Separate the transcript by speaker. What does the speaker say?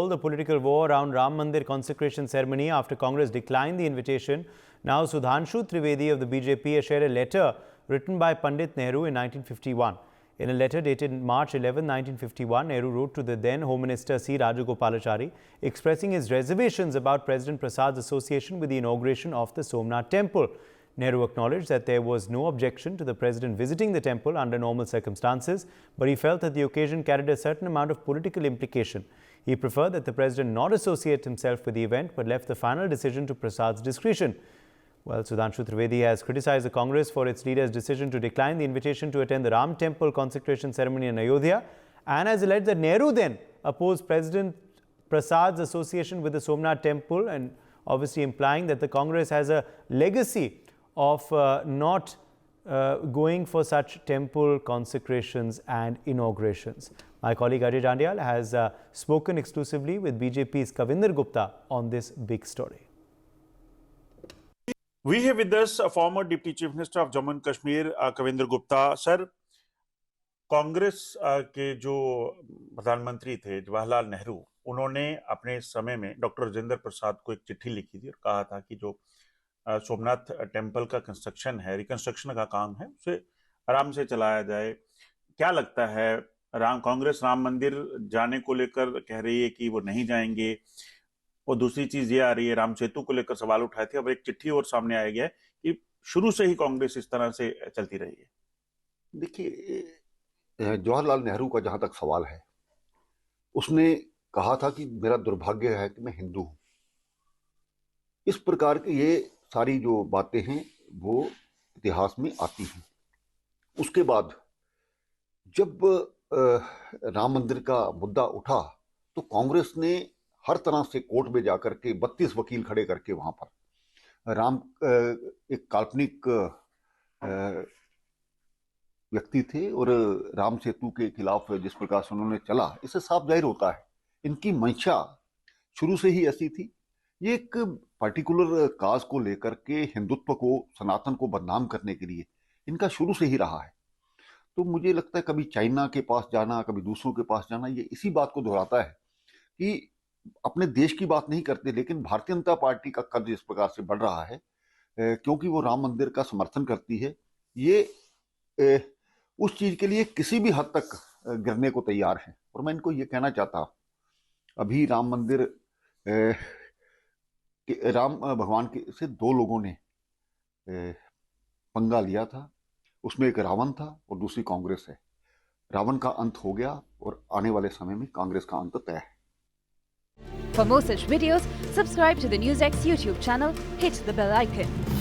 Speaker 1: unfold, the political war around Ram Mandir consecration ceremony after Congress declined the invitation. Now Sudhanshu Trivedi of the BJP has shared a letter written by Pandit Nehru in 1951. In a letter dated March 11, 1951, Nehru wrote to the then Home Minister C. Rajagopalachari expressing his reservations about President Prasad's association with the inauguration of the Somnath temple. Nehru acknowledged that there was no objection to the president visiting the temple under normal circumstances, but he felt that the occasion carried a certain amount of political implication. He preferred that the president not associate himself with the event, but left the final decision to Prasad's discretion. Well, Sudhanshu Trivedi has criticized the Congress for its leader's decision to decline the invitation to attend the Ram temple consecration ceremony in Ayodhya, and has alleged that Nehru then opposed President Prasad's association with the Somnath temple, and obviously implying that the Congress has a legacy of not going for such temple consecrations and inaugurations. My colleague Ajay Jandial has spoken exclusively with BJP's Kavinder Gupta on this big story.
Speaker 2: We have with us a former Deputy Chief Minister of Jammu and Kashmir, Kavinder Gupta. Sir, Congress के जो प्रधानमंत्री थे जवाहरलाल नेहरू, उन्होंने अपने समय में doctor Rajendra Prasad को एक चिट्ठी लिखी थी और कहा था कि जो सोमनाथ टेम्पल का कंस्ट्रक्शन है, रिकंस्ट्रक्शन का काम है, उसे आराम से चलाया जाए। क्या लगता है, कांग्रेस राम मंदिर जाने को लेकर कह रही है कि वो नहीं जाएंगे, और दूसरी चीज ये आ रही है, राम सेतु को लेकर सवाल उठाए थे, अब एक चिट्ठी और सामने आ गया है कि शुरू से ही कांग्रेस इस तरह से चलती रही है।
Speaker 3: देखिए, जवाहरलाल नेहरू का जहां तक सवाल है, उसने कहा था कि मेरा दुर्भाग्य है कि मैं हिंदू हूं। इस प्रकार की ये सारी जो बातें हैं वो इतिहास में आती हैं। उसके बाद जब राम मंदिर का मुद्दा उठा तो कांग्रेस ने हर तरह से कोर्ट में जाकर के 32 वकील खड़े करके वहां पर एक काल्पनिक व्यक्ति थे और राम सेतु के खिलाफ जिस प्रकार से उन्होंने चला, इससे साफ जाहिर होता है इनकी मंशा शुरू से ही ऐसी थी। ये एक पर्टिकुलर काज को लेकर के हिंदुत्व को, सनातन को बदनाम करने के लिए इनका शुरू से ही रहा है। तो मुझे लगता है कभी चाइना के पास जाना, कभी दूसरों के पास जाना, ये इसी बात को दोहराता है कि अपने देश की बात नहीं करते, लेकिन भारतीय जनता पार्टी का कद इस प्रकार से बढ़ रहा है क्योंकि वो राम मंदिर का समर्थन करती है। ये उस चीज के लिए किसी भी हद तक गिरने को तैयार है। और मैं इनको ये कहना चाहता, अभी राम मंदिर राम भगवान से दो लोगों ने पंगा लिया था, उसमें एक रावण था और दूसरी कांग्रेस है। रावण का अंत हो गया और आने वाले समय में कांग्रेस का अंत तय है।
Speaker 4: For more such videos, subscribe to the NewsX YouTube channel, hit the bell icon.